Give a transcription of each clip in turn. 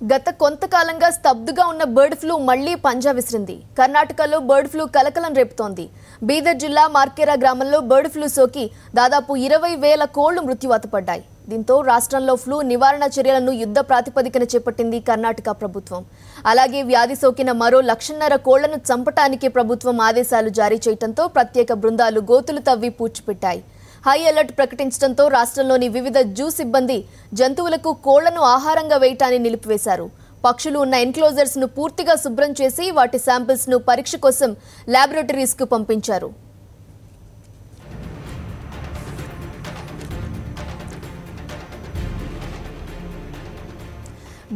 గత కొంతకాలంగా స్తబ్దుగా ఉన్న బర్డ్ ఫ్లూ మళ్లీ పంజా విసిరింది. కర్ణాటకలో బర్డ్ ఫ్లూ కలకలం రేపుతోంది. బీదర్ జిల్లా మార్కెరా గ్రామంలో బర్డ్ ఫ్లూ సోకి దాదాపు 20,000 కోళ్లు మృత్యువాత పడ్డాయి. దీంతో రాష్ట్రంలో ఫ్లూ నివారణ చర్యలను యుద్ధ ప్రాతిపదికన చేపట్టింది కర్ణాటక ప్రభుత్వం. అలాగే వ్యాధి సోకిన మరో 1,50,000 కోళ్లను చంపటానికి ప్రభుత్వం ఆదేశాలు జారీ చేయడంతో ప్రత్యేక బృందాలు గోతులు తవ్వి పూడ్చిపెట్టాయి. హై అలర్ట్ ప్రకటించడంతో రాష్ట్రంలోని వివిధ జూ సిబ్బంది జంతువులకు కోళ్లను ఆహారంగా వేయటాన్ని నిలిపివేశారు. పక్షులు ఉన్న ఎన్క్లోజర్స్ ను పూర్తిగా శుభ్రం చేసి వాటి శాంపిల్స్ ను పరీక్ష కోసం ల్యాబొరేటరీస్ కు పంపించారు.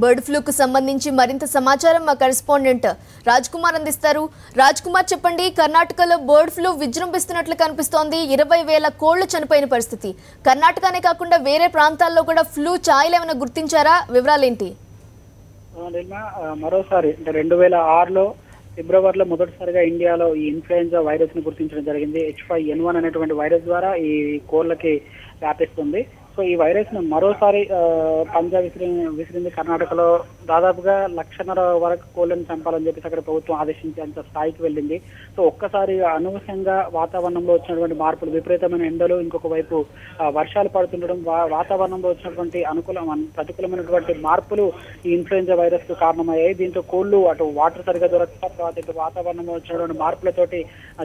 బర్డ్ ఫ్లూకు సంబంధించి మరింత సమాచారం మా కరెస్పాండెంట్ రాజ్ కుమార్ అందిస్తారు. రాజ్ కుమార్, చెప్పండి, కర్ణాటకలో బర్డ్ ఫ్లూ విజృంభిస్తున్నట్లు కనిపిస్తోంది. 20,000 కోళ్లు చనిపోయిన పరిస్థితి. కర్ణాటకనే కాకుండా వేరే ప్రాంతాల్లో కూడా ఫ్లూ ఛాయలు ఏమైనా గుర్తించారా? వివరాలేంటి? మరోసారి అంటే 2006లో ఫిబ్రవరిలో మొదటిసారిగా ఇండియాలో ఈ ఇన్ఫ్లుయెంజా వైరస్ ని గుర్తించడం జరిగింది. H5N1 అనేటువంటి వైరస్ ద్వారా ఈ కోళ్లకి వ్యాపిస్తుంది. సో ఈ వైరస్ ను మరోసారి పంజా విసిరింది. కర్ణాటకలో దాదాపుగా 1,50,000 వరకు కోళ్లను చంపాలని చెప్పేసి అక్కడ ప్రభుత్వం ఆదేశించేంత స్థాయికి వెళ్ళింది. సో ఒక్కసారి అనూహ్యంగా వాతావరణంలో వచ్చినటువంటి మార్పులు, విపరీతమైన ఎండలు, ఇంకొక వైపు వర్షాలు పడుతుండడం, వాతావరణంలో వచ్చినటువంటి ప్రతికూలమైనటువంటి మార్పులు ఈ ఇన్ఫ్లుయెంజా వైరస్ కు కారణమయ్యాయి. దీంతో కోళ్లు అటు వాటర్ సరిగా దొరకక, తర్వాత ఇటు వాతావరణంలో వచ్చినటువంటి మార్పులతోటి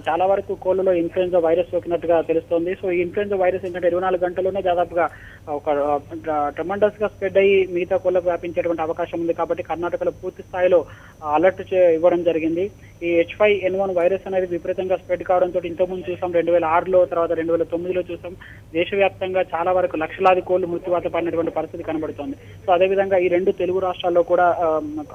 చాలా వరకు కోళ్లలో ఇన్ఫ్లుయెంజా వైరస్ సోకినట్టుగా తెలుస్తోంది. సో ఈ ఇన్ఫ్లుయెంజా వైరస్ ఏంటంటే 24 గంటల్లోనే దాదాపుగా ఒక ట్రెమండస్ గా స్ప్రెడ్ అయ్యి మిగతా కోళ్లకు వ్యాపించేటువంటి అవకాశం ఉంది. కాబట్టి కర్ణాటకలో పూర్తి స్థాయిలో అలర్ట్ ఇవ్వడం జరిగింది. ఈ H5N1 వైరస్ అనేది విపరీతంగా స్ప్రెడ్ కావడంతో ఇంతకుముందు చూసాం, 2006లో, తర్వాత 2009లో చూసాం. దేశవ్యాప్తంగా చాలా వరకు లక్షలాది కోళ్లు మృత్యువాత పడినటువంటి పరిస్థితి కనబడుతోంది. సో అదేవిధంగా ఈ 2 తెలుగు రాష్ట్రాల్లో కూడా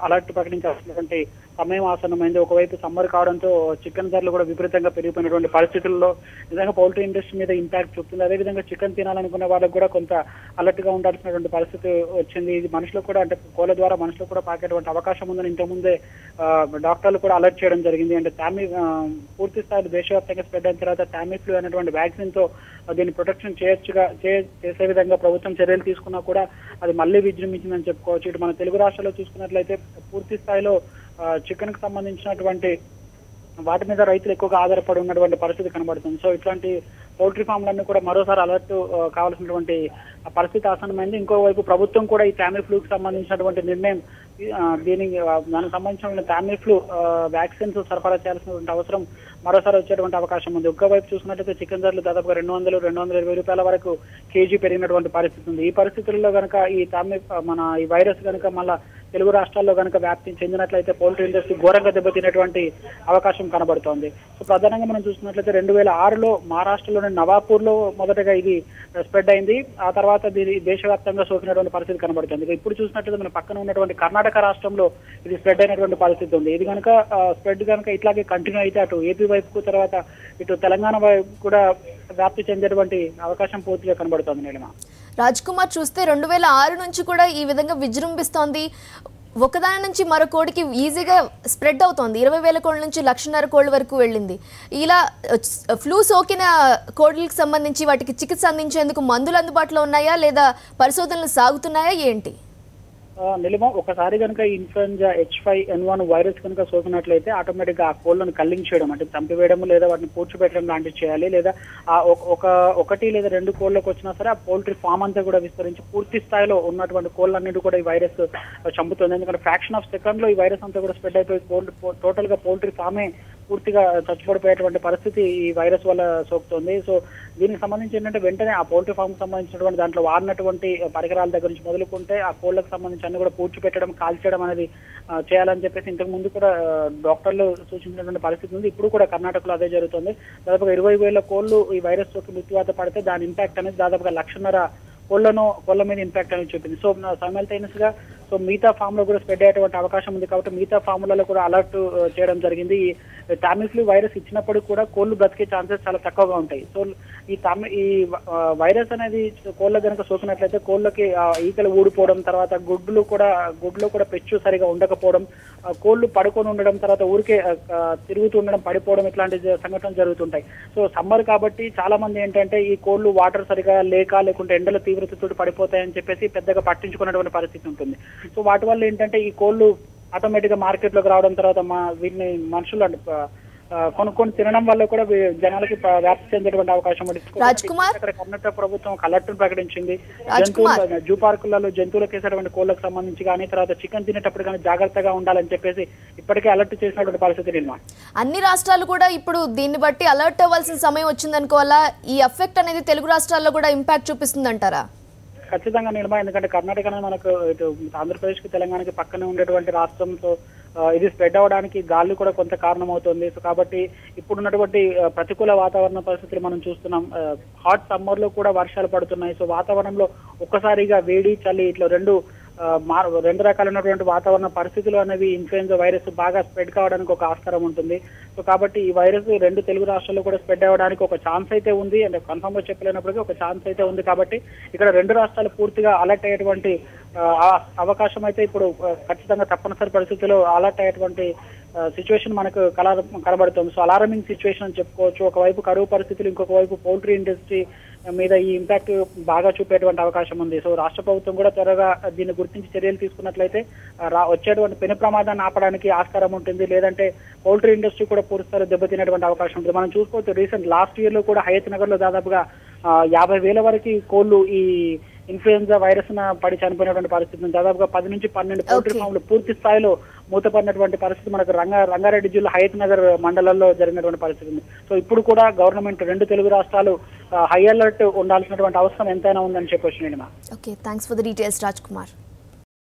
అలర్ట్ ప్రకటించాల్సినటువంటి సమయం ఆసన్నమైంది. ఒకవైపు సమ్మర్ కావడంతో చికెన్ ధరలు కూడా విపరీతంగా పెరిగిపోయినటువంటి పరిస్థితుల్లో నిజంగా పౌల్ట్రీ ఇండస్ట్రీ మీద ఇంపాక్ట్ చూపుతుంది. అదేవిధంగా చికెన్ తినాలనుకున్న వాళ్ళకు కూడా కొంత అలర్ట్ గా ఉండాల్సినటువంటి పరిస్థితి వచ్చింది. ఇది మనుషులకు కూడా, అంటే కోళ్ల ద్వారా మనుషులకు కూడా పాకేటువంటి అవకాశం ఉందని ఇంతకుముందే డాక్టర్లు కూడా అలర్ట్ చేయడం జరిగింది. అంటే పూర్తి స్థాయిలో దేశవ్యాప్తంగా స్ప్రెడ్ అయిన తర్వాత టామీఫ్లూ అనేటువంటి వ్యాక్సిన్ తో దీన్ని ప్రొటెక్షన్ చేసే విధంగా ప్రభుత్వం చర్యలు తీసుకున్నా కూడా అది మళ్ళీ విజృంభించిందని చెప్పుకోవచ్చు. ఇటు మన తెలుగు రాష్ట్రాల్లో చూసుకున్నట్లయితే పూర్తి స్థాయిలో చికెన్ కు సంబంధించినటువంటి వాటి మీద రైతులు ఎక్కువగా ఆధారపడి ఉన్నటువంటి పరిస్థితి కనబడుతుంది. సో ఇట్లాంటి పౌల్ట్రీ ఫామ్లన్నీ కూడా మరోసారి అలర్ట్ కావాల్సినటువంటి పరిస్థితి ఆసన్నమైంది. ఇంకోవైపు ప్రభుత్వం కూడా ఈ టామీఫ్లూకి సంబంధించినటువంటి నిర్ణయం, దానికి సంబంధించిన టామీఫ్లూ వ్యాక్సిన్స్ సరఫరా చేయాల్సినటువంటి అవసరం మరోసారి వచ్చేటువంటి అవకాశం ఉంది. ఒక్కవైపు చూసినట్లయితే చికెన్ ధరలు దాదాపుగా 200-220 రూపాయల వరకు కేజీ పెరిగినటువంటి పరిస్థితి ఉంది. ఈ పరిస్థితుల్లో కనుక ఈ వైరస్ కనుక మళ్ళా తెలుగు రాష్ట్రాల్లో కనుక వ్యాప్తి చెందినట్లయితే పౌల్ట్రీ ఇండస్ట్రీ ఘోరంగా దెబ్బతినేటువంటి అవకాశం కనబడుతోంది. సో ప్రధానంగా మనం చూసినట్లయితే 2006లో మహారాష్ట్రలోని నవాపూర్లో మొదటగా ఇది స్ప్రెడ్ అయింది. ఆ తర్వాత దీని దేశవ్యాప్తంగా సోకినటువంటి పరిస్థితి కనబడుతుంది. ఇప్పుడు చూసినట్లయితే మన పక్కన ఉన్నటువంటి కర్ణాటక రాష్ట్రంలో ఇది స్ప్రెడ్ అయినటువంటి పరిస్థితి ఉంది. ఇది కనుక స్ప్రెడ్ కనుక ఇట్లాగే కంటిన్యూ అయితే అటు ఏపీ వైపుకు, తర్వాత ఇటు తెలంగాణ వైపు కూడా వ్యాప్తి చెందేటువంటి అవకాశం పూర్తిగా కనబడుతోంది. నీలిమ, రాజ్ కుమార్, చూస్తే 2006 నుంచి కూడా ఈ విధంగా విజృంభిస్తోంది. ఒకదాని నుంచి మరో కోడికి ఈజీగా స్ప్రెడ్ అవుతోంది. 20,000 కోళ్ళ నుంచి 1,50,000 కోళ్ళ వరకు వెళ్ళింది. ఇలా ఫ్లూ సోకిన కోళ్ళకి సంబంధించి వాటికి చికిత్స అందించేందుకు మందులు అందుబాటులో ఉన్నాయా, లేదా పరిశోధనలు సాగుతున్నాయా, ఏంటి? నిలిమ, ఒకసారి కనుక ఇన్ఫ్లుయెంజా H5N1 వైరస్ కనుక సోకినట్లయితే ఆటోమేటిక్ గా ఆ కోళ్లను కల్లించేయడం, అంటే చంపివేయడం లేదా వాటిని పూడ్చిపెట్టడం లాంటివి చేయాలి. లేదా ఒకటి లేదా 2 కోళ్ళకు వచ్చినా సరే ఆ పౌల్ట్రీ ఫామ్ అంతా కూడా విస్తరించి పూర్తి స్థాయిలో ఉన్నటువంటి కోళ్ళన్నిటి కూడా ఈ వైరస్ చంపుతుంది. ఎందుకంటే ఫ్రాక్షన్ ఆఫ్ సెకండ్ లో ఈ వైరస్ అంతా కూడా స్ప్రెడ్ అయిపోయి టోటల్ గా పౌల్ట్రీ ఫామే పూర్తిగా చచ్చిపడిపోయేటువంటి పరిస్థితి ఈ వైరస్ వల్ల సోకుతుంది. సో దీనికి సంబంధించి ఏంటంటే వెంటనే ఆ పౌల్ట్రీ ఫామ్ సంబంధించినటువంటి దాంట్లో వాడినటువంటి పరికరాల దగ్గర నుంచి మొదలుకుంటే ఆ కోళ్లకు సంబంధించి అన్ని కూడా పూడ్చిపెట్టడం, కాల్చేయడం అనేది చేయాలని చెప్పేసి ఇంతకు ముందు కూడా డాక్టర్లు సూచించినటువంటి పరిస్థితి ఉంది. ఇప్పుడు కూడా కర్ణాటకలో అదే జరుగుతుంది. దాదాపుగా 20,000 కోళ్లు ఈ వైరస్ సోకి మృత్యువాత పడితే దాని ఇంపాక్ట్ అనేది దాదాపుగా 1,50,000 కోళ్ల మీద ఇంపాక్ట్ అనేది చూపింది. సో సైమల్టైనస్ గా మిగతా ఫామ్ లో కూడా స్ప్రెడ్ అయ్యేటువంటి అవకాశం ఉంది. కాబట్టి మిగతా ఫామ్లలో కూడా అలర్ట్ చేయడం జరిగింది. టామీఫ్లూ వైరస్ ఇచ్చినప్పటికీ కూడా కోళ్లు బ్రతికే ఛాన్సెస్ చాలా తక్కువగా ఉంటాయి. సో ఈ వైరస్ అనేది కోళ్ళ కనుక సోకినట్లయితే కోళ్ళకి ఈకలు ఊడిపోవడం, తర్వాత గుడ్లో కూడా పెచ్చు సరిగా ఉండకపోవడం, కోళ్లు పడుకొని ఉండడం, తర్వాత ఊరికే తిరుగుతూ ఉండడం, పడిపోవడం, ఇట్లాంటి సంఘటనలు జరుగుతుంటాయి. సో సమ్మర్ కాబట్టి చాలా మంది ఏంటంటే ఈ కోళ్లు వాటర్ సరిగా లేకుంటే ఎండల తీవ్రతతో పడిపోతాయని చెప్పేసి పెద్దగా పట్టించుకున్నటువంటి పరిస్థితి ఉంటుంది. సో వాటి వల్ల ఏంటంటే ఈ కోళ్ళు ఆటోమేటిక్ గా మార్కెట్ లోకి రావడం తర్వాత వీటిని మనుషులు కొనుక్కొని తినడం వల్ల కూడా జనాలకి వ్యాప్తి చెందేటువంటి అవకాశం ఉంది. అక్కడ కర్ణాటక ప్రభుత్వం అలర్ట్ ప్రకటించింది. జంతువులు జూ పార్కులలో జంతువులకు వేసేటువంటి కోళ్లకు సంబంధించి కానీ తర్వాత చికెన్ తినేటప్పుడు కానీ జాగ్రత్తగా ఉండాలని చెప్పేసి ఇప్పటికే అలర్ట్ చేసినటువంటి పరిస్థితి నిర్మాణ. అన్ని రాష్ట్రాలు కూడా ఇప్పుడు దీన్ని బట్టి అలర్ట్ అవ్వాల్సిన సమయం వచ్చిందనుకోవాలా? ఈ ఎఫెక్ట్ అనేది తెలుగు రాష్ట్రాల్లో కూడా ఇంపాక్ట్ చూపిస్తుంది అంటారా? ఖచ్చితంగా నిర్మా, ఎందుకంటే కర్ణాటక మనకు ఇటు ఆంధ్రప్రదేశ్ కి తెలంగాణకి పక్కనే ఉండేటువంటి రాష్ట్రంతో ఇది స్ప్రెడ్ అవడానికి గాలి కూడా కొంత కారణమవుతుంది. సో కాబట్టి ఇప్పుడున్నటువంటి ప్రతికూల వాతావరణ పరిస్థితులు మనం చూస్తున్నాం. హాట్ సమ్మర్ లో కూడా వర్షాలు పడుతున్నాయి. సో వాతావరణంలో ఒక్కసారిగా వేడి చలి ఇట్లా రెండు రకాలైనటువంటి వాతావరణ పరిస్థితులు అనేవి ఇన్ఫ్లుయెంజా వైరస్ బాగా స్ప్రెడ్ కావడానికి ఒక ఆస్కారం ఉంటుంది. సో కాబట్టి ఈ వైరస్ రెండు తెలుగు రాష్ట్రాల్లో కూడా స్ప్రెడ్ అవ్వడానికి ఒక ఛాన్స్ అయితే ఉంది. అంటే కన్ఫర్మ్ గా చెప్పలేనప్పటికీ ఒక ఛాన్స్ అయితే ఉంది. కాబట్టి ఇక్కడ రెండు రాష్ట్రాలు పూర్తిగా అలర్ట్ అయ్యేటువంటి అవకాశం అయితే ఇప్పుడు ఖచ్చితంగా తప్పనిసరి పరిస్థితుల్లో అలర్ట్ అయ్యేటువంటి సిచ్యువేషన్ మనకు కనబడుతుంది. సో అలారమింగ్ సిచ్యువేషన్ అని చెప్పుకోవచ్చు. ఒకవైపు కరువు పరిస్థితులు, ఇంకొక వైపు పౌల్ట్రీ ఇండస్ట్రీ మీద ఈ ఇంపాక్ట్ బాగా చూపేటువంటి అవకాశం ఉంది. సో రాష్ట్ర ప్రభుత్వం కూడా త్వరగా దీన్ని గుర్తించి చర్యలు తీసుకున్నట్లయితే వచ్చేటువంటి పెను ప్రమాదాన్ని ఆపడానికి ఆస్కారం ఉంటుంది. లేదంటే పౌల్ట్రీ ఇండస్ట్రీ కూడా పూర్తిస్థాయిలో దెబ్బతినేటువంటి అవకాశం ఉంటుంది. మనం చూసుకోవచ్చు రీసెంట్ లాస్ట్ ఇయర్ లో కూడా హయత్ నగర్ లో దాదాపుగా 50,000 వరకు కోళ్లు ఈ ఇన్ఫ్లుయెంజా వైరస్ పడి చనిపోయినటువంటి పరిస్థితి ఉంది. దాదాపుగా 10 నుంచి 12 పౌల్ట్రీ ఫామ్లు పూర్తి స్థాయిలో మూతపడినటువంటి పరిస్థితి మనకు రంగారెడ్డి జిల్లా హయత్ నగర్ మండలంలో జరిగినటువంటి పరిస్థితి ఉంది. సో ఇప్పుడు కూడా గవర్నమెంట్ రెండు తెలుగు రాష్ట్రాలు హై అలర్ట్ ఉండాల్సినటువంటి అవసరం ఎంతైనా ఉందని చెప్పొచ్చు. నేను okay, thanks for the details Raj Kumar.